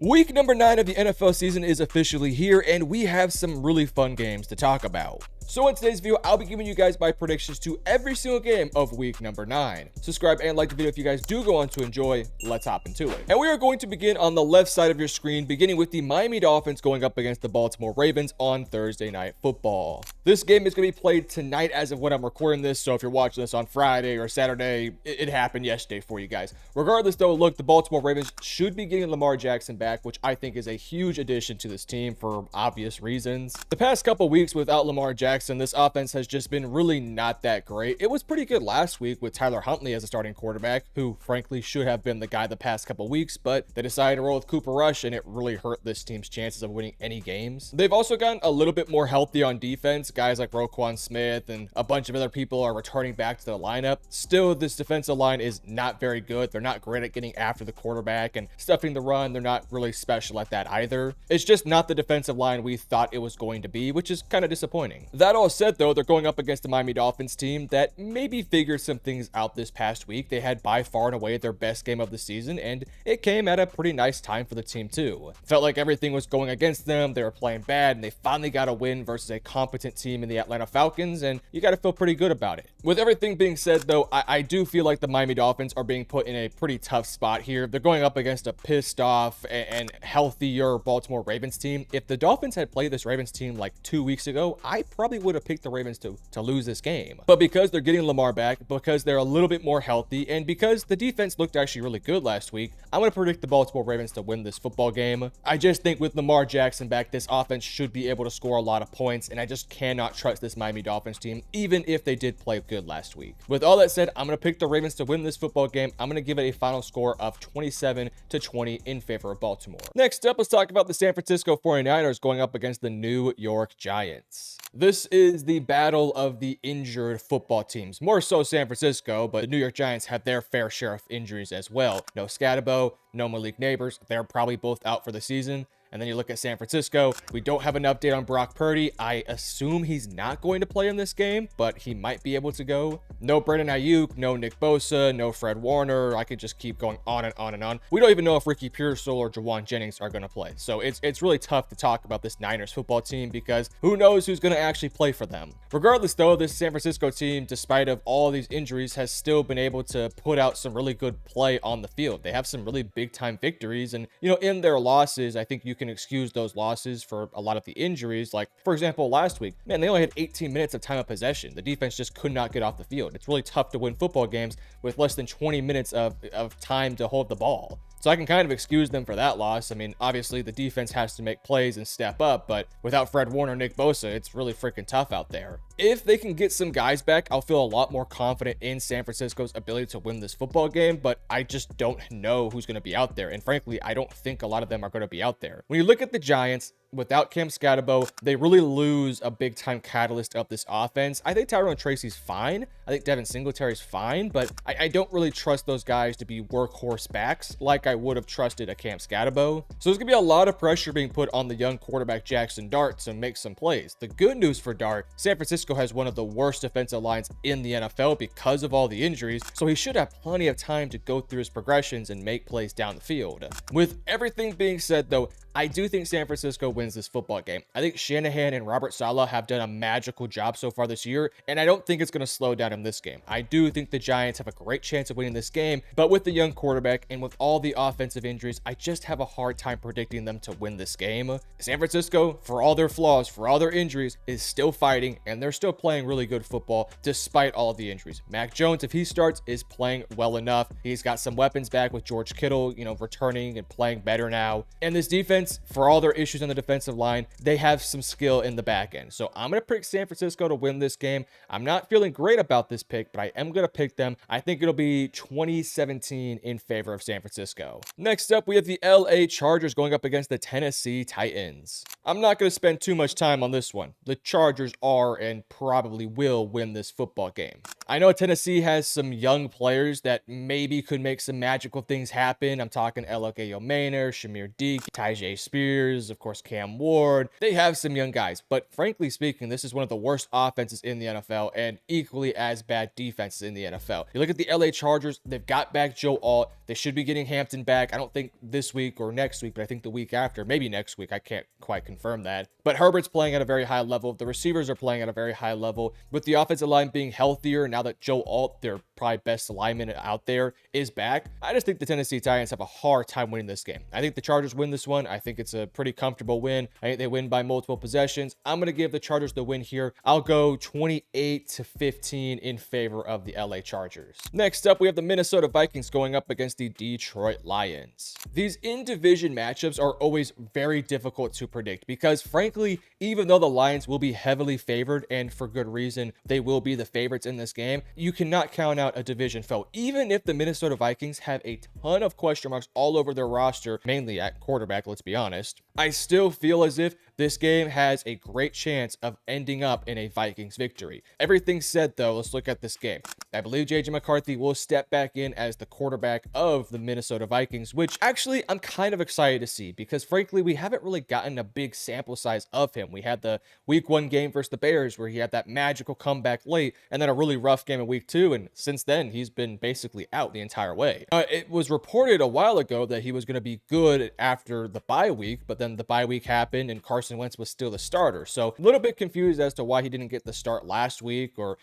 Week number 9 of the NFL season is officially here, and we have some really fun games to talk about. So in today's video, I'll be giving you guys my predictions to every single game of week number 9. Subscribe and like the video if you guys do go on to enjoy. Let's hop into it. And we are going to begin on the left side of your screen, beginning with the Miami Dolphins going up against the Baltimore Ravens on Thursday Night Football. This game is going to be played tonight as of when I'm recording this, so if you're watching this on Friday or Saturday, it happened yesterday for you guys. Regardless though, look, the Baltimore Ravens should be getting Lamar Jackson back, which I think is a huge addition to this team for obvious reasons. The past couple weeks without Lamar Jackson, this offense has just been really not that great. It was pretty good last week with Tyler Huntley as a starting quarterback, who frankly should have been the guy the past couple weeks, but they decided to roll with Cooper Rush, and it really hurt this team's chances of winning any games. They've also gotten a little bit more healthy on defense. Guys like Roquan Smith and a bunch of other people are returning back to the lineup. Still, this defensive line is not very good. They're not great at getting after the quarterback and stuffing the run. They're not really special at that either. It's just not the defensive line we thought it was going to be, which is kind of disappointing. That all said though, they're going up against the Miami Dolphins team that maybe figured some things out this past week. They had by far and away their best game of the season, and it came at a pretty nice time for the team too. Felt like everything was going against them. They were playing bad, and they finally got a win versus a competent team in the Atlanta Falcons, and you got to feel pretty good about it. With everything being said though, I do feel like the Miami Dolphins are being put in a pretty tough spot here. They're going up against a pissed off and healthier Baltimore Ravens team. If the Dolphins had played this Ravens team like 2 weeks ago, I probably would have picked the Ravens to lose this game. But because they're getting Lamar back, because they're a little bit more healthy, and because the defense looked actually really good last week, I'm going to predict the Baltimore Ravens to win this football game. I just think with Lamar Jackson back, this offense should be able to score a lot of points, and I just cannot trust this Miami Dolphins team, even if they did play good last week. With all that said, I'm going to pick the Ravens to win this football game. I'm going to give it a final score of 27-20 in favor of Baltimore. Next up, let's talk about the San Francisco 49ers going up against the New York Giants. This is the battle of the injured football teams. More so San Francisco, but the New York Giants have their fair share of injuries as well. No Scatabo, no Malik Neighbors. They're probably both out for the season. And then you look at San Francisco. We don't have an update on Brock Purdy. I assume he's not going to play in this game, but he might be able to go. No Brandon Ayuk, no Nick Bosa, no Fred Warner. I could just keep going on and on and on. We don't even know if Ricky Pearsall or Jawan Jennings are going to play. So it's really tough to talk about this Niners football team because who knows who's going to actually play for them. Regardless though, this San Francisco team, despite of all these injuries, has still been able to put out some really good play on the field. They have some really big time victories, and in their losses, I think you can excuse those losses for a lot of the injuries. Like for example, last week, man, they only had 18 minutes of time of possession. The defense just could not get off the field. It's really tough to win football games with less than 20 minutes of time to hold the ball. So I can kind of excuse them for that loss. I mean, obviously the defense has to make plays and step up, but without Fred Warner, Nick Bosa, it's really freaking tough out there. If they can get some guys back, I'll feel a lot more confident in San Francisco's ability to win this football game, but I just don't know who's going to be out there. And frankly, I don't think a lot of them are going to be out there. When you look at the Giants, without Cam Scatabo, they really lose a big-time catalyst of this offense. I think Tyrone Tracy's fine. I think Devin Singletary's fine, but I don't really trust those guys to be workhorse backs like I would have trusted a Cam Scatabo. So there's going to be a lot of pressure being put on the young quarterback Jackson Dart to make some plays. The good news for Dart, San Francisco has one of the worst defensive lines in the NFL because of all the injuries, so he should have plenty of time to go through his progressions and make plays down the field. With everything being said though, I do think San Francisco wins this football game. I think Shanahan and Robert Saleh have done a magical job so far this year, and I don't think it's going to slow down in this game. I do think the Giants have a great chance of winning this game, but with the young quarterback and with all the offensive injuries, I just have a hard time predicting them to win this game. San Francisco, for all their flaws, for all their injuries, is still fighting, and they're still playing really good football despite all of the injuries. Mac Jones, if he starts, is playing well enough. He's got some weapons back with George Kittle, returning and playing better now. And this defense, for all their issues on the defensive line, they have some skill in the back end. So I'm going to pick San Francisco to win this game. I'm not feeling great about this pick, but I am going to pick them. I think it'll be 2017 in favor of San Francisco. Next up, we have the LA Chargers going up against the Tennessee Titans. I'm not going to spend too much time on this one. The Chargers are and probably will win this football game. I know Tennessee has some young players that maybe could make some magical things happen. I'm talking Eloke Maynor, Shamir Deke, Tyjae Spears, of course, Cam Ward. They have some young guys, but frankly speaking, this is one of the worst offenses in the NFL and equally as bad defenses in the NFL. You look at the LA Chargers, they've got back Joe Alt. They should be getting Hampton back. I don't think this week or next week, but I think the week after, maybe next week. I can't quite confirm that. But Herbert's playing at a very high level. The receivers are playing at a very high level. With the offensive line being healthier, now that Joe Alt, their probably best lineman out there, is back, I just think the Tennessee Titans have a hard time winning this game. I think the Chargers win this one. I think it's a pretty comfortable win. I think they win by multiple possessions. I'm going to give the Chargers the win here. I'll go 28-15 in favor of the LA Chargers. Next up, we have the Minnesota Vikings going up against the Detroit Lions. These in-division matchups are always very difficult to predict because, frankly, even though the Lions will be heavily favored, and for good reason, they will be the favorites in this game, you cannot count out a division foe. Even if the Minnesota Vikings have a ton of question marks all over their roster, mainly at quarterback, let's be honest, I still feel as if this game has a great chance of ending up in a Vikings victory. Everything said, though, let's look at this game. I believe JJ McCarthy will step back in as the quarterback of the Minnesota Vikings, which actually I'm kind of excited to see because, frankly, we haven't really gotten a big sample size of him. We had the week 1 game versus the Bears where he had that magical comeback late and then a really rough game in week 2, and since then he's been basically out the entire way. It was reported a while ago that he was going to be good after the bye week, but then the bye week happened and Carson Wentz was still the starter. So a little bit confused as to why he didn't get the start last week or,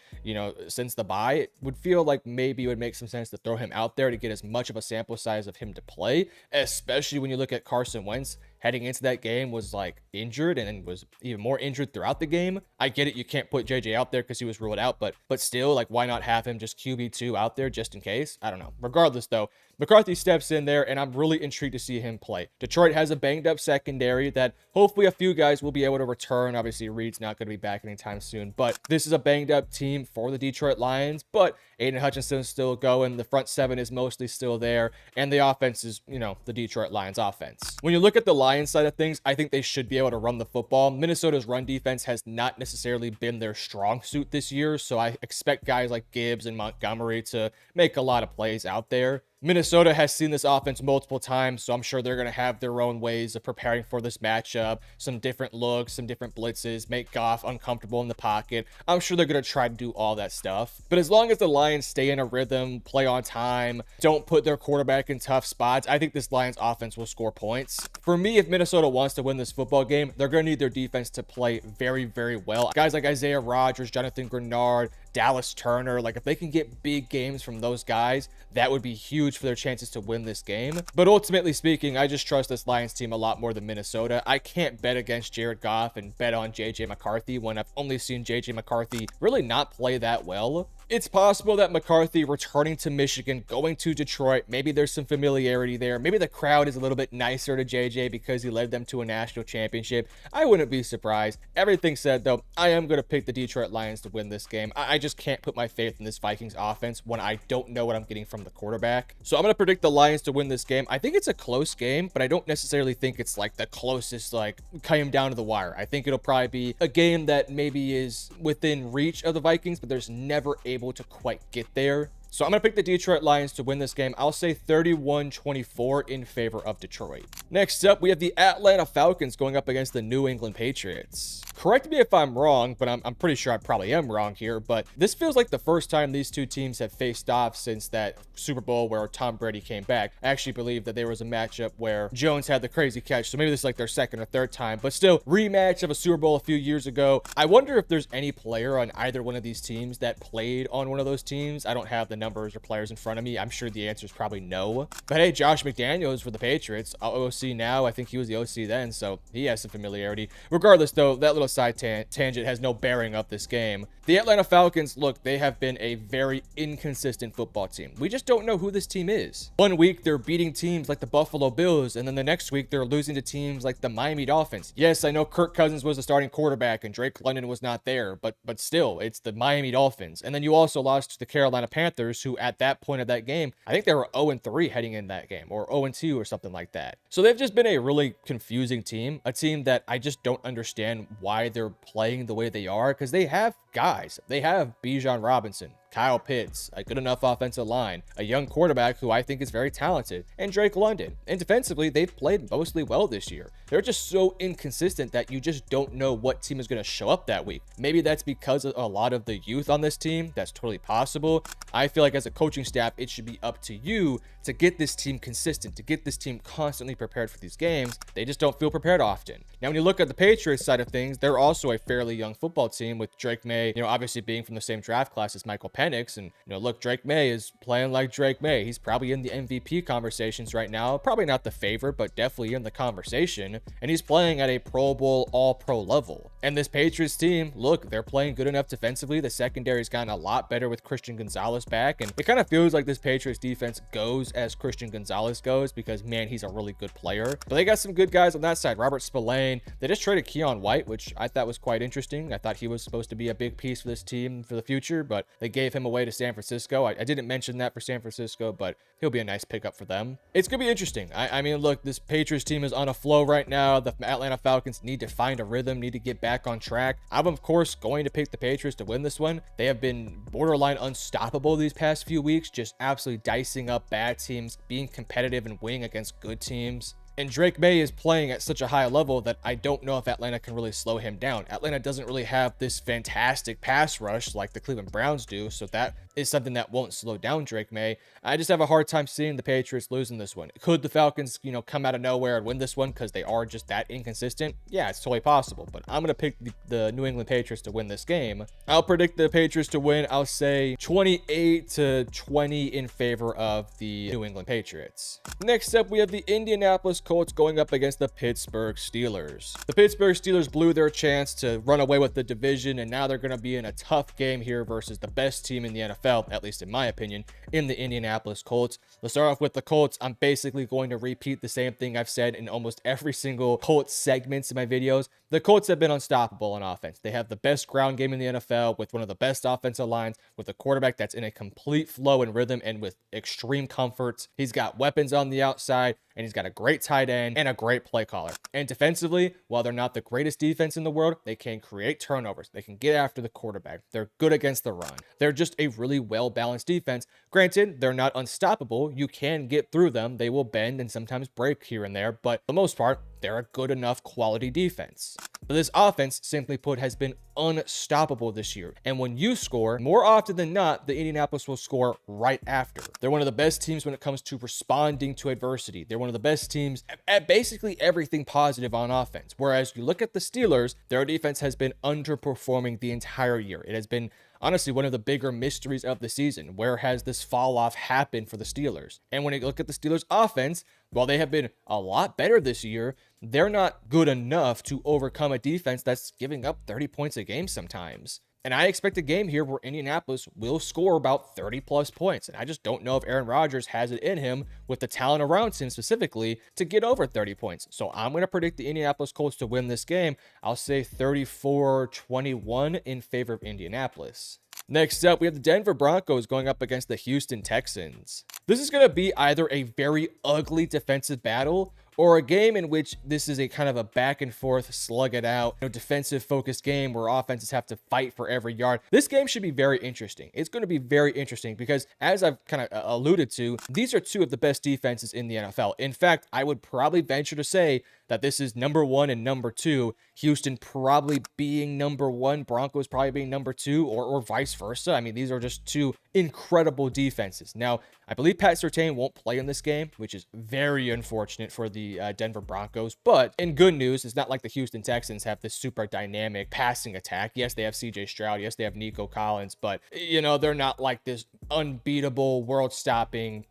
since the bye. It would feel like maybe it would make some sense to throw him out there to get as much of a sample size of him to play, especially when you look at Carson Wentz heading into that game was like injured and was even more injured throughout the game. I get it, you can't put JJ out there because he was ruled out, but still, like, why not have him just QB2 out there just in case? I don't know. Regardless, though, McCarthy steps in there, and I'm really intrigued to see him play. Detroit has a banged-up secondary that hopefully a few guys will be able to return. Obviously, Reed's not going to be back anytime soon, but this is a banged-up team for the Detroit Lions, but Aiden Hutchinson's still going. The front seven is mostly still there, and the offense is, the Detroit Lions offense. When you look at the Lions side of things, I think they should be able to run the football. Minnesota's run defense has not necessarily been their strong suit this year, so I expect guys like Gibbs and Montgomery to make a lot of plays out there. Minnesota has seen this offense multiple times, so I'm sure they're going to have their own ways of preparing for this matchup, some different looks, some different blitzes, make Goff uncomfortable in the pocket. I'm sure they're going to try to do all that stuff. But as long as the Lions stay in a rhythm, play on time, don't put their quarterback in tough spots, I think this Lions offense will score points. For me, if Minnesota wants to win this football game, they're going to need their defense to play very, very well. Guys like Isaiah Rodgers, Jonathan Grenard, Dallas Turner, like if they can get big games from those guys, that would be huge for their chances to win this game. But ultimately speaking, I just trust this Lions team a lot more than Minnesota. I can't bet against Jared Goff and bet on JJ McCarthy when I've only seen JJ McCarthy really not play that well. It's possible that McCarthy returning to Michigan, going to Detroit, maybe there's some familiarity there. Maybe the crowd is a little bit nicer to JJ because he led them to a national championship. I wouldn't be surprised. Everything said, though, I am going to pick the Detroit Lions to win this game. I just can't put my faith in this Vikings offense when I don't know what I'm getting from the quarterback. So I'm going to predict the Lions to win this game. I think it's a close game, but I don't necessarily think it's like the closest, like came down to the wire. I think it'll probably be a game that maybe is within reach of the Vikings, but there's never able to quite get there. So I'm going to pick the Detroit Lions to win this game. I'll say 31-24 in favor of Detroit. Next up, we have the Atlanta Falcons going up against the New England Patriots. Correct me if I'm wrong, but I'm pretty sure I probably am wrong here, but this feels like the first time these two teams have faced off since that Super Bowl where Tom Brady came back. I actually believe that there was a matchup where Jones had the crazy catch, so maybe this is like their second or third time, but still, rematch of a Super Bowl a few years ago. I wonder if there's any player on either one of these teams that played on one of those teams. I don't have the numbers or players in front of me. I'm sure the answer is probably no. But hey, Josh McDaniels for the Patriots, OC now. I think he was the OC then, so he has some familiarity. Regardless, though, that little side tangent has no bearing of this game. The Atlanta Falcons, look, they have been a very inconsistent football team. We just don't know who this team is. One week, they're beating teams like the Buffalo Bills, and then the next week, they're losing to teams like the Miami Dolphins. Yes, I know Kirk Cousins was the starting quarterback, and Drake London was not there, but still, it's the Miami Dolphins. And then you also lost to the Carolina Panthers, Chargers, who at that point of that game, I think they were 0-3 heading in that game, or 0-2 or something like that. So they've just been a really confusing team, a team that I just don't understand why they're playing the way they are, because they have guys. They have Bijan Robinson, Kyle Pitts, a good enough offensive line, a young quarterback who I think is very talented, and Drake London. And defensively, they've played mostly well this year. They're just so inconsistent that you just don't know what team is going to show up that week. Maybe that's because of a lot of the youth on this team. That's totally possible. I feel like as a coaching staff, it should be up to you to get this team consistent, to get this team constantly prepared for these games. They just don't feel prepared often. Now, when you look at the Patriots side of things, they're also a fairly young football team with Drake May, obviously being from the same draft class as Michael Penix. And, look, Drake May is playing like Drake May. He's probably in the MVP conversations right now. Probably not the favorite, but definitely in the conversation. And he's playing at a Pro Bowl, all-pro level. And this Patriots team, look, they're playing good enough defensively. The secondary's gotten a lot better with Christian Gonzalez back. And it kind of feels like this Patriots defense goes as Christian Gonzalez goes because, man, he's a really good player. But they got some good guys on that side. Robert Spillane. They just traded Keon White, which I thought was quite interesting. I thought he was supposed to be a big piece for this team for the future, but they gave him away to San Francisco. I didn't mention that for San Francisco, but he'll be a nice pickup for them. It's going to be interesting. I mean, look, this Patriots team is on a flow right now. The Atlanta Falcons need to find a rhythm, need to get back on track. I'm, of course, going to pick the Patriots to win this one. They have been borderline unstoppable these past few weeks, just absolutely dicing up bad teams, being competitive and winning against good teams. And Drake May is playing at such a high level that I don't know if Atlanta can really slow him down. Atlanta doesn't really have this fantastic pass rush like the Cleveland Browns do, so that is something that won't slow down Drake May. I just have a hard time seeing the Patriots losing this one. Could the Falcons, come out of nowhere and win this one because they are just that inconsistent? Yeah, it's totally possible, but I'm going to pick the New England Patriots to win this game. I'll predict the Patriots to win. I'll say 28-20 in favor of the New England Patriots. Next up, we have the Indianapolis Colts going up against the Pittsburgh Steelers. The Pittsburgh Steelers blew their chance to run away with the division, and now they're going to be in a tough game here versus the best team in the NFL, at least in my opinion, in the Indianapolis Colts. Let's start off with the Colts. I'm basically going to repeat the same thing I've said in almost every single Colts segments in my videos. The Colts have been unstoppable on offense. They have the best ground game in the NFL with one of the best offensive lines, with a quarterback that's in a complete flow and rhythm and with extreme comforts. He's got weapons on the outside, and he's got a great tight end and a great play caller. And defensively, while they're not the greatest defense in the world, they can create turnovers. They can get after the quarterback. They're good against the run. They're just a really well-balanced defense. Granted, they're not unstoppable. You can get through them. They will bend and sometimes break here and there, but for the most part, they're a good enough quality defense. But this offense, simply put, has been unstoppable this year. And when you score, more often than not, the Indianapolis will score right after. They're one of the best teams when it comes to responding to adversity. They're one of the best teams at basically everything positive on offense. Whereas you look at the Steelers, their defense has been underperforming the entire year. It has been honestly one of the bigger mysteries of the season. Where has this fall off happened for the Steelers? And when you look at the Steelers offense, while they have been a lot better this year, they're not good enough to overcome a defense that's giving up 30 points a game sometimes. And I expect a game here where Indianapolis will score about 30 plus points. And I just don't know if Aaron Rodgers has it in him with the talent around him specifically to get over 30 points. So I'm going to predict the Indianapolis Colts to win this game. I'll say 34-21 in favor of Indianapolis. Next up, we have the Denver Broncos going up against the Houston Texans. This is going to be either a very ugly defensive battle or a game in which this is a kind of a back and forth, slug it out, defensive focused game where offenses have to fight for every yard. This game should be very interesting. It's going to be very interesting because, as I've kind of alluded to, these are two of the best defenses in the NFL. In fact, I would probably venture to say that this is number one and number two. Houston probably being number one, Broncos probably being number two, or vice versa. I mean, these are just two incredible defenses. Now, I believe Pat Surtain won't play in this game, which is very unfortunate for the Denver Broncos. But in good news, it's not like the Houston Texans have this super dynamic passing attack. Yes, they have CJ Stroud. Yes, they have Nico Collins. But, they're not like this unbeatable, world-stopping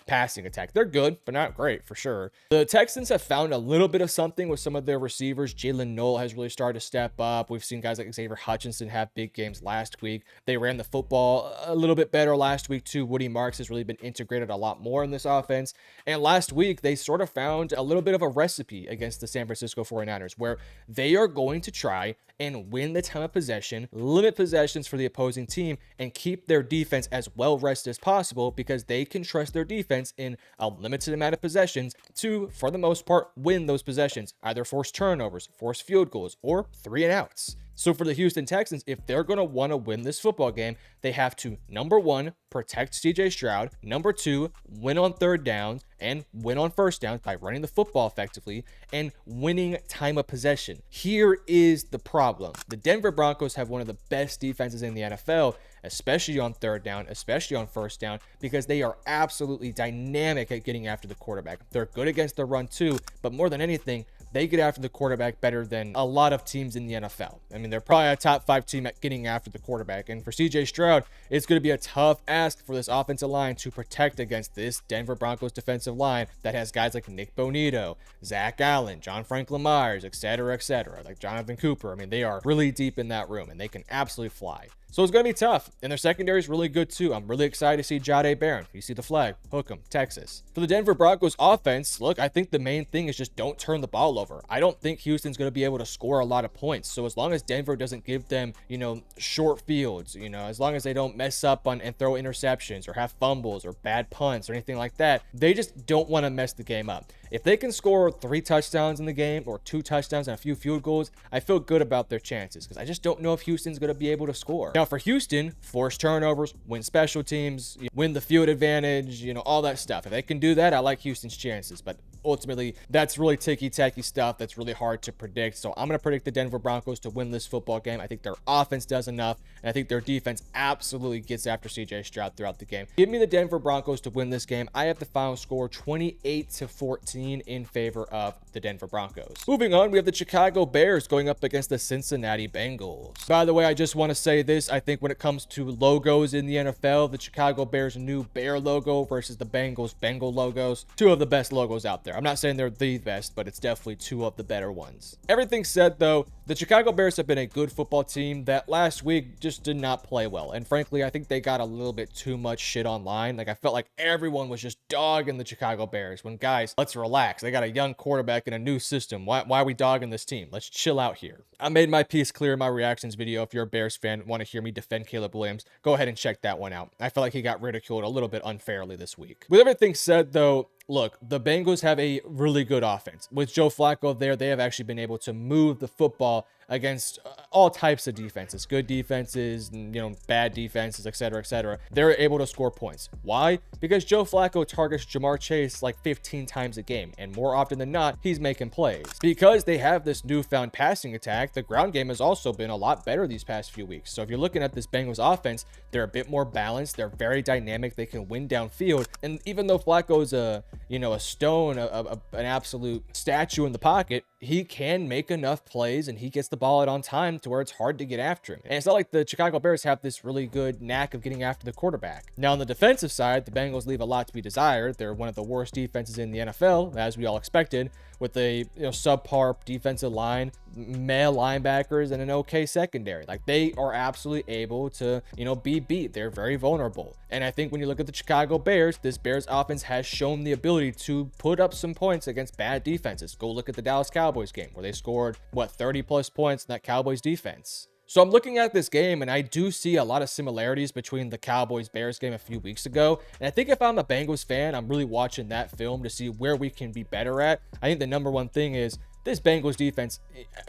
passing attack. They're good, but not great for sure. The Texans have found a little bit of something with some of their receivers. Jalen Noel has really started to step up. We've seen guys like Xavier Hutchinson have big games last week. They ran the football a little bit better last week too. Woody Marks has really been integrated a lot more in this offense. And last week, they sort of found a little bit of a recipe against the San Francisco 49ers where they are going to try and win the time of possession, limit possessions for the opposing team, and keep their defense as well rested as possible because they can trust their defense in a limited amount of possessions to, for the most part, win those possessions, either force turnovers, force field goals, or 3-and-outs. So for the Houston Texans, if they're going to want to win this football game, they have to, number one, protect CJ Stroud. Number two, win on third downs and win on first downs by running the football effectively and winning time of possession. Here is the problem. The Denver Broncos have one of the best defenses in the NFL, especially on third down, especially on first down, because they are absolutely dynamic at getting after the quarterback. They're good against the run too, but more than anything, they get after the quarterback better than a lot of teams in the NFL. I mean, they're probably a top 5 team at getting after the quarterback. And for CJ Stroud, it's going to be a tough ask for this offensive line to protect against this Denver Broncos defensive line that has guys like Nick Bonito, Zach Allen, John Franklin Myers, etc., like Jonathan Cooper. I mean, they are really deep in that room and they can absolutely fly. So it's going to be tough. And their secondary is really good too. I'm really excited to see Jahdae Barron. You see the flag. Hook 'em, Texas. For the Denver Broncos offense, look, I think the main thing is just don't turn the ball over. I don't think Houston's going to be able to score a lot of points. So as long as Denver doesn't give them, short fields, as long as they don't mess up on and throw interceptions or have fumbles or bad punts or anything like that, they just don't want to mess the game up. If they can score 3 touchdowns in the game or 2 touchdowns and a few field goals, I feel good about their chances because I just don't know if Houston's going to be able to score. Now for Houston, force turnovers, win special teams, win the field advantage, all that stuff. If they can do that, I like Houston's chances. But ultimately, that's really ticky-tacky stuff that's really hard to predict. So I'm going to predict the Denver Broncos to win this football game. I think their offense does enough, and I think their defense absolutely gets after CJ Stroud throughout the game. Give me the Denver Broncos to win this game. I have the final score 28-14 in favor of the Denver Broncos. Moving on, we have the Chicago Bears going up against the Cincinnati Bengals. By the way, I just want to say this. I think when it comes to logos in the NFL, the Chicago Bears new bear logo versus the Bengals Bengal logos, 2 of the best logos out there. I'm not saying they're the best, but it's definitely 2 of the better ones. Everything said though, the Chicago Bears have been a good football team that last week just did not play well. And frankly, I think they got a little bit too much shit online. Like I felt like everyone was just dogging the Chicago Bears when guys, let's relax. They got a young quarterback in a new system. Why are we dogging this team? Let's chill out here. I made my piece clear in my reactions video. If you're a Bears fan, want to hear me defend Caleb Williams, go ahead and check that one out. I feel like he got ridiculed a little bit unfairly this week. With everything said though, look, the Bengals have a really good offense. With Joe Flacco there, they have actually been able to move the football against all types of defenses, good defenses, bad defenses, etc. They're able to score points. Why? Because Joe Flacco targets Jamar Chase like 15 times a game, and more often than not, he's making plays. Because they have this newfound passing attack, the ground game has also been a lot better these past few weeks. So if you're looking at this Bengals offense, they're a bit more balanced, they're very dynamic, they can win downfield, and even though Flacco's a stone, an absolute statue in the pocket, he can make enough plays and he gets the ball out on time to where it's hard to get after him. And it's not like the Chicago Bears have this really good knack of getting after the quarterback. Now on the defensive side, the Bengals leave a lot to be desired. They're one of the worst defenses in the NFL, as we all expected, with a subpar defensive line, male linebackers, and an okay secondary. Like they are absolutely able to be beat. They're very vulnerable. And I think when you look at the Chicago Bears, this Bears offense has shown the ability to put up some points against bad defenses. Go look at the Dallas Cowboys game where they scored 30 plus points in that Cowboys defense. So I'm looking at this game and I do see a lot of similarities between the Cowboys-Bears game a few weeks ago. And I think if I'm a Bengals fan, I'm really watching that film to see where we can be better at. I think the number one thing is this Bengals defense,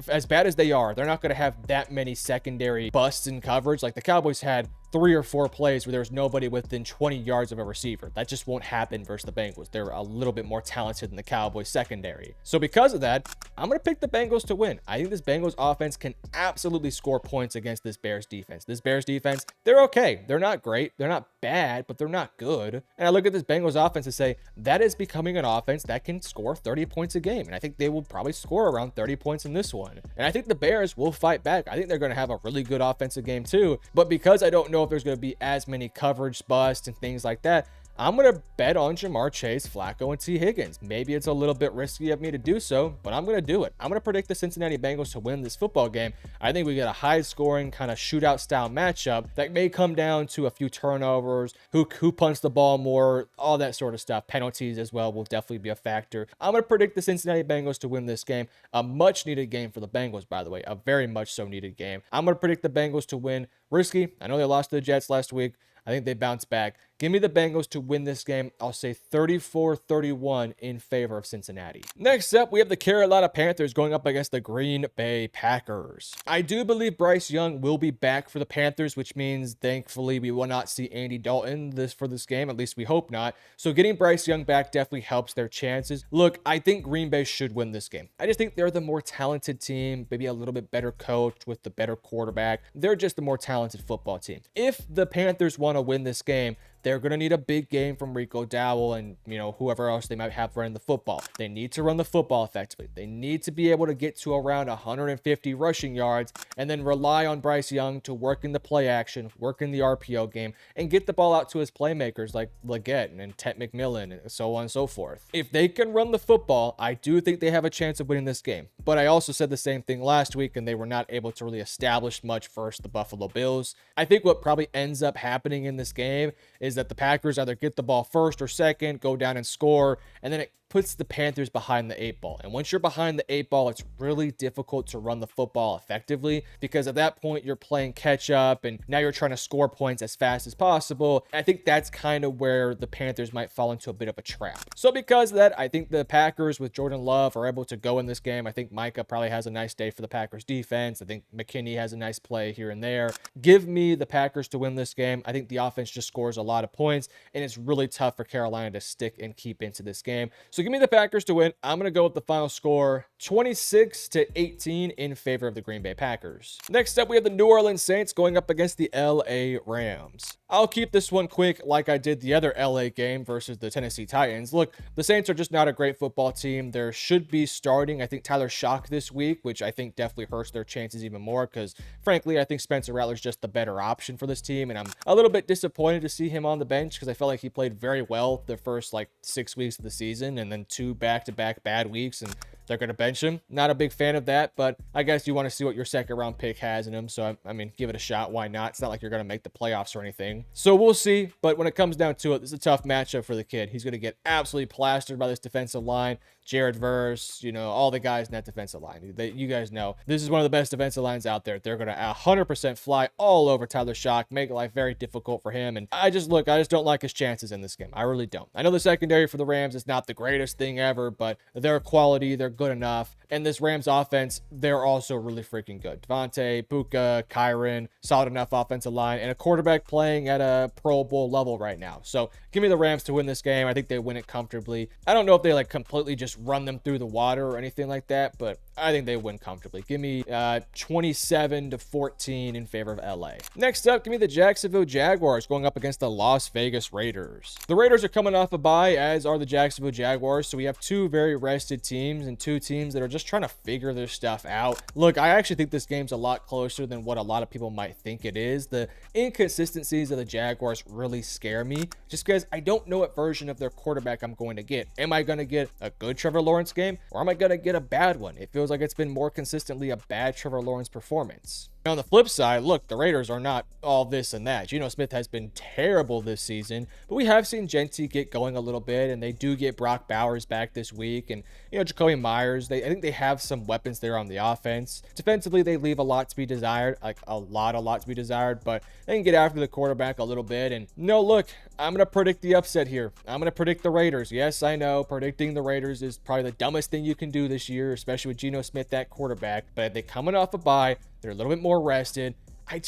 as bad as they are, they're not going to have that many secondary busts in coverage. Like the Cowboys had 3 or 4 plays where there's nobody within 20 yards of a receiver. That just won't happen versus the Bengals. They're a little bit more talented than the Cowboys secondary. So because of that, I'm going to pick the Bengals to win. I think this Bengals offense can absolutely score points against this Bears defense. This Bears defense, they're okay. They're not great. They're not bad, but they're not good. And I look at this Bengals offense and say, that is becoming an offense that can score 30 points a game. And I think they will probably score around 30 points in this one. And I think the Bears will fight back. I think they're going to have a really good offensive game too. But because I don't know if there's going to be as many coverage busts and things like that, I'm going to bet on Jamar Chase, Flacco, and T. Higgins. Maybe it's a little bit risky of me to do so, but I'm going to do it. I'm going to predict the Cincinnati Bengals to win this football game. I think we get a high-scoring kind of shootout-style matchup that may come down to a few turnovers, who punts the ball more, all that sort of stuff. Penalties as well will definitely be a factor. I'm going to predict the Cincinnati Bengals to win this game. A much-needed game for the Bengals, by the way. A very much so needed game. I'm going to predict the Bengals to win. Risky. I know they lost to the Jets last week. I think they bounced back. Give me the Bengals to win this game. I'll say 34-31 in favor of Cincinnati. Next up, we have the Carolina Panthers going up against the Green Bay Packers. I do believe Bryce Young will be back for the Panthers, which means thankfully we will not see Andy Dalton for this game. At least we hope not. So getting Bryce Young back definitely helps their chances. Look, I think Green Bay should win this game. I just think they're the more talented team, maybe a little bit better coached with the better quarterback. They're just the more talented football team. If the Panthers want to win this game, they're going to need a big game from Rico Dowell and, whoever else they might have running the football. They need to run the football effectively. They need to be able to get to around 150 rushing yards and then rely on Bryce Young to work in the play action, work in the RPO game, and get the ball out to his playmakers like Leggett and Ted McMillan and so on and so forth. If they can run the football, I do think they have a chance of winning this game. But I also said the same thing last week, and they were not able to really establish much versus the Buffalo Bills. I think what probably ends up happening in this game is that the Packers either get the ball first or second, go down and score, and then it puts the Panthers behind the 8 ball. And once you're behind the 8 ball, it's really difficult to run the football effectively, because at that point you're playing catch up and now you're trying to score points as fast as possible. I think that's kind of where the Panthers might fall into a bit of a trap. So because of that, I think the Packers with Jordan Love are able to go in this game. I think Micah probably has a nice day for the Packers defense. I think McKinney has a nice play here and there. Give me the Packers to win this game. I think the offense just scores a lot of points, and it's really tough for Carolina to stick and keep into this game. So give me the Packers to win. I'm going to go with the final score 26-18 in favor of the Green Bay Packers. Next up, we have the New Orleans Saints going up against the LA Rams. I'll keep this one quick like I did the other LA game versus the Tennessee Titans. Look, the Saints are just not a great football team. There should be starting, I think, Tyler Shock this week, which I think definitely hurts their chances even more because, frankly, I think Spencer Rattler's just the better option for this team, and I'm a little bit disappointed to see him on the bench because I felt like he played very well the first, 6 weeks of the season, and then 2 back-to-back bad weeks, and they're going to bench him. Not a big fan of that, but I guess you want to see what your second-round pick has in him. So, I mean, give it a shot. Why not? It's not like you're going to make the playoffs or anything. So we'll see. But when it comes down to it, this is a tough matchup for the kid. He's going to get absolutely plastered by this defensive line. Jared Verse, all the guys in that defensive line. You guys know this is one of the best defensive lines out there. They're going to 100% fly all over Tyler Shock, make life very difficult for him. And I just don't like his chances in this game. I really don't. I know the secondary for the Rams is not the greatest thing ever, but they're quality. They're good enough. And this Rams offense, they're also really freaking good. Devontae, Puka, Kyron, solid enough offensive line, and a quarterback playing at a Pro Bowl level right now. So give me the Rams to win this game. I think they win it comfortably. I don't know if they completely just run them through the water or anything like that, but I think they win comfortably. Give me 27-14 in favor of LA. Next up, give me the Jacksonville Jaguars going up against the Las Vegas Raiders. The Raiders are coming off a bye, as are the Jacksonville Jaguars. So we have 2 very rested teams and 2 teams that are just trying to figure their stuff out. Look, I actually think this game's a lot closer than what a lot of people might think it is. The inconsistencies of the Jaguars really scare me just because I don't know what version of their quarterback I'm going to get. Am I going to get a good Trevor Lawrence game, or am I going to get a bad one? It feels like it's been more consistently a bad Trevor Lawrence performance. On the flip side, look, the Raiders are not all this and that. Geno Smith has been terrible this season, but we have seen Genty get going a little bit, and they do get Brock Bowers back this week, and Jacoby Myers. I think they have some weapons there on the offense. Defensively, they leave a lot to be desired, a lot to be desired, but they can get after the quarterback a little bit. And look, I'm gonna predict the upset here. I'm gonna predict the Raiders. Yes, I know predicting the Raiders is probably the dumbest thing you can do this year, especially with Geno Smith at quarterback. But they're coming off a bye. They're a little bit more rested. I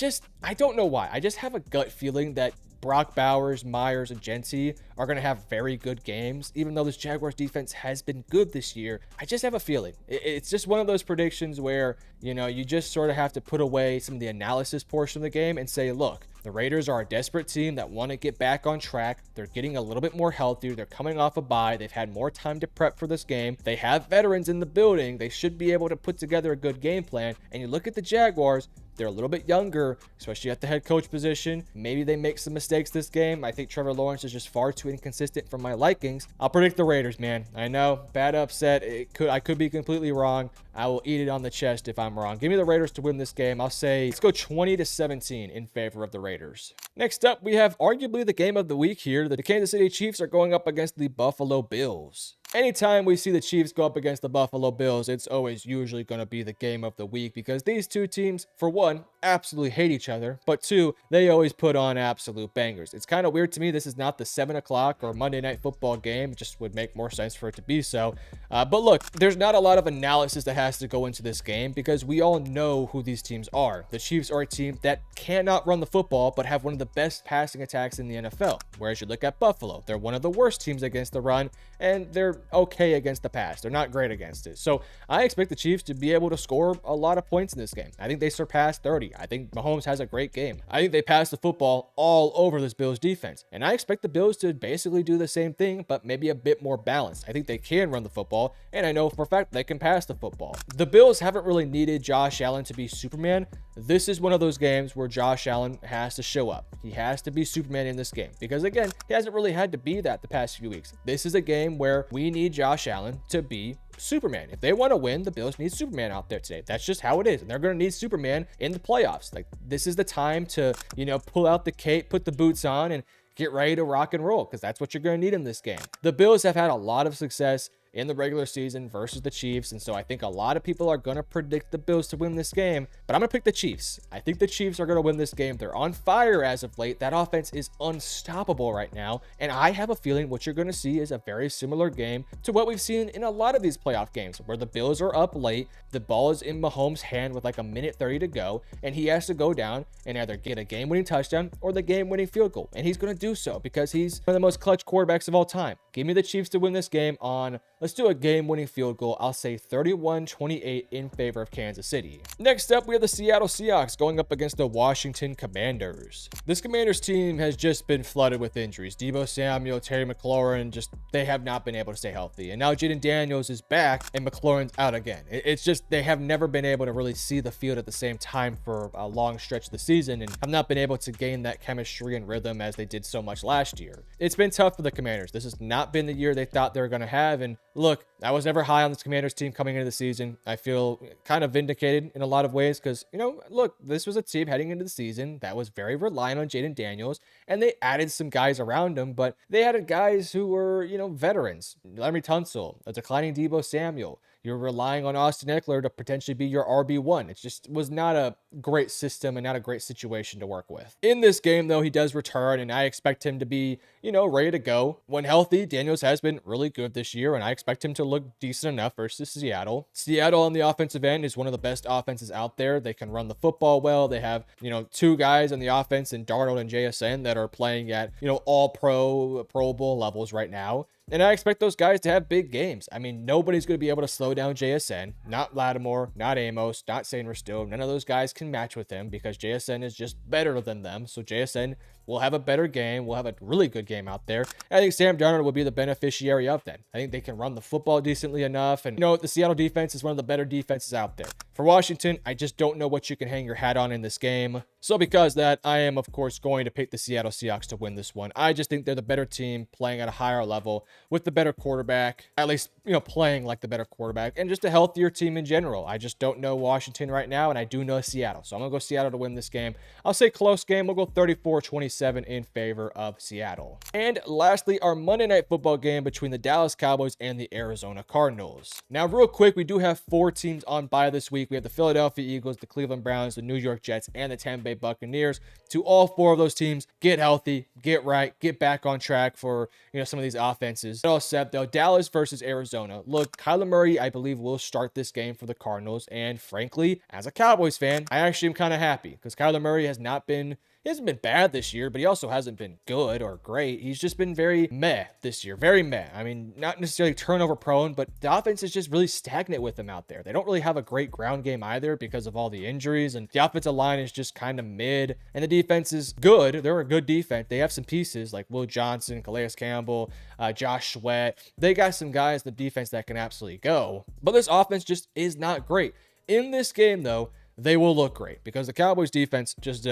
don't know why. I just have a gut feeling that Brock Bowers, Myers, and Genty are going to have very good games. Even though this Jaguars defense has been good this year, I just have a feeling. It's just one of those predictions where, you just sort of have to put away some of the analysis portion of the game and say, look, the Raiders are a desperate team that want to get back on track. They're getting a little bit more healthy. They're coming off a bye. They've had more time to prep for this game. They have veterans in the building. They should be able to put together a good game plan. And you look at the Jaguars, They're a little bit younger, especially at the head coach position. Maybe they make some mistakes this game. I think Trevor Lawrence is just far too inconsistent for my likings. I'll predict the Raiders, man. I know, bad upset. I could be completely wrong. I will eat it on the chest if I'm wrong. Give me the Raiders to win this game. I'll say let's go 20-17 in favor of the Raiders. Next up, we have arguably the game of the week here. The Kansas City Chiefs are going up against the Buffalo Bills. Anytime we see the Chiefs go up against the Buffalo Bills, it's always usually going to be the game of the week because these two teams, for one, absolutely hate each other, but two, they always put on absolute bangers. It's kind of weird to me this is not the 7 o'clock or Monday Night Football game. It just would make more sense for it to be so. But look, there's not a lot of analysis that has to go into this game because we all know who these teams are. The Chiefs are a team that cannot run the football but have one of the best passing attacks in the NFL. Whereas you look at Buffalo, they're one of the worst teams against the run, and they're okay against the pass. They're not great against it. So I expect the Chiefs to be able to score a lot of points in this game. I think they surpass 30. I think Mahomes has a great game. I think they pass the football all over this Bills defense. And I expect the Bills to basically do the same thing, but maybe a bit more balanced. I think they can run the football, and I know for a fact they can pass the football. The Bills haven't really needed Josh Allen to be Superman. This is one of those games where Josh Allen has to show up. He has to be Superman in this game because, again, he hasn't really had to be that the past few weeks. This is a game where we need Josh Allen to be Superman. If they want to win, the Bills need Superman out there today. That's just how it is. And they're going to need Superman in the playoffs. Like, this is the time to, pull out the cape, put the boots on, and get ready to rock and roll because that's what you're going to need in this game. The Bills have had a lot of success in the regular season versus the Chiefs, and so I think a lot of people are going to predict the Bills to win this game, but I'm going to pick the Chiefs. I think the Chiefs are going to win this game. They're on fire as of late. That offense is unstoppable right now, and I have a feeling what you're going to see is a very similar game to what we've seen in a lot of these playoff games where the Bills are up late, the ball is in Mahomes' hand with like a minute 30 to go, and he has to go down and either get a game-winning touchdown or the game-winning field goal, and he's going to do so because he's one of the most clutch quarterbacks of all time. Give me the Chiefs to win this game on, let's do a game-winning field goal. I'll say 31-28 in favor of Kansas City. Next up, we have the Seattle Seahawks going up against the Washington Commanders. This Commanders team has just been flooded with injuries. Deebo Samuel, Terry McLaurin, they have not been able to stay healthy. And now Jaden Daniels is back and McLaurin's out again. It's just they have never been able to really see the field at the same time for a long stretch of the season and have not been able to gain that chemistry and rhythm as they did so much last year. It's been tough for the Commanders. This has not been the year they thought they were going to have. And look, I was never high on this Commanders team coming into the season. I feel kind of vindicated in a lot of ways because, look, this was a team heading into the season that was very reliant on Jaden Daniels, and they added some guys around him, but they added guys who were, veterans. Laremy Tunsil, a declining Deebo Samuel. You're relying on Austin Eckler to potentially be your RB1. It just was not a great system and not a great situation to work with. In this game, though, he does return, and I expect him to be, ready to go. When healthy, Daniels has been really good this year, and I expect him to look decent enough versus Seattle. Seattle on the offensive end is one of the best offenses out there. They can run the football well. They have, two guys on the offense in Darnold and JSN that are playing at, all Pro Bowl levels right now. And I expect those guys to have big games. I mean, nobody's going to be able to slow down JSN. Not Lattimore, not Amos, not Sainristil. None of those guys can match with him because JSN is just better than them. So JSN will have a better game. We'll have a really good game out there. I think Sam Darnold will be the beneficiary of that. I think they can run the football decently enough. And, the Seattle defense is one of the better defenses out there. For Washington, I just don't know what you can hang your hat on in this game. So because that, I am, of course, going to pick the Seattle Seahawks to win this one. I just think they're the better team playing at a higher level with the better quarterback, at least, playing like the better quarterback, and just a healthier team in general. I just don't know Washington right now, and I do know Seattle. So I'm going to go Seattle to win this game. I'll say close game. We'll go 34-27 in favor of Seattle. And lastly, our Monday Night Football game between the Dallas Cowboys and the Arizona Cardinals. Now, real quick, we do have 4 teams on bye this week. We have the Philadelphia Eagles, the Cleveland Browns, the New York Jets, and the Tampa Bay Buccaneers. To all 4 of those teams, get healthy, get right, get back on track for, some of these offenses. All set, though. Dallas versus Arizona. Look, Kyler Murray, I believe, will start this game for the Cardinals. And frankly, as a Cowboys fan, I actually am kind of happy because Kyler Murray he hasn't been bad this year, but he also hasn't been good or great. He's just been very meh this year. Very meh. I mean, not necessarily turnover prone, but the offense is just really stagnant with him out there. They don't really have a great ground game either because of all the injuries, and the offensive line is just kind of mid, and the defense is good. They're a good defense. They have some pieces like Will Johnson, Calais Campbell, Josh Sweat. They got some guys in the defense that can absolutely go, but this offense just is not great. In this game, though, they will look great because the Cowboys defense just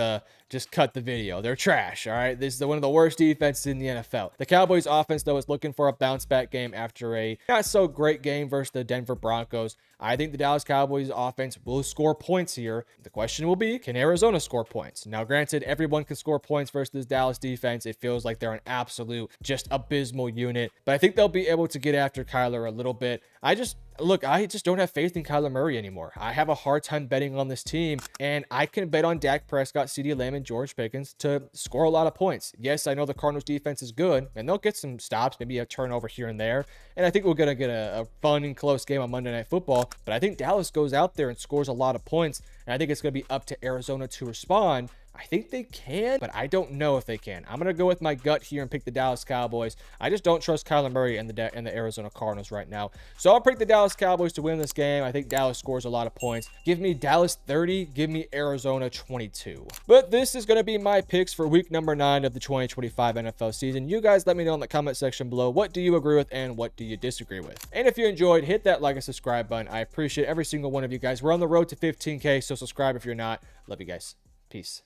cut the video. They're trash. All right. This is one of the worst defenses in the NFL. The Cowboys offense, though, is looking for a bounce back game after a not so great game versus the Denver Broncos. I think the Dallas Cowboys offense will score points here. The question will be, can Arizona score points? Now, granted, everyone can score points versus this Dallas defense. It feels like they're an absolute, just abysmal unit, but I think they'll be able to get after Kyler a little bit. I just don't have faith in Kyler Murray anymore. I have a hard time betting on this team, and I can bet on Dak Prescott, CeeDee Lamb, and George Pickens to score a lot of points. Yes, I know the Cardinals defense is good, and they'll get some stops, maybe a turnover here and there, and I think we're going to get a fun and close game on Monday Night Football, but I think Dallas goes out there and scores a lot of points, and I think it's going to be up to Arizona to respond. I think they can, but I don't know if they can. I'm going to go with my gut here and pick the Dallas Cowboys. I just don't trust Kyler Murray and the Arizona Cardinals right now. So I'll pick the Dallas Cowboys to win this game. I think Dallas scores a lot of points. Give me Dallas 30. Give me Arizona 22. But this is going to be my picks for week number 9 of the 2025 NFL season. You guys let me know in the comment section below, what do you agree with and what do you disagree with? And if you enjoyed, hit that like and subscribe button. I appreciate every single one of you guys. We're on the road to 15K, so subscribe if you're not. Love you guys. Peace.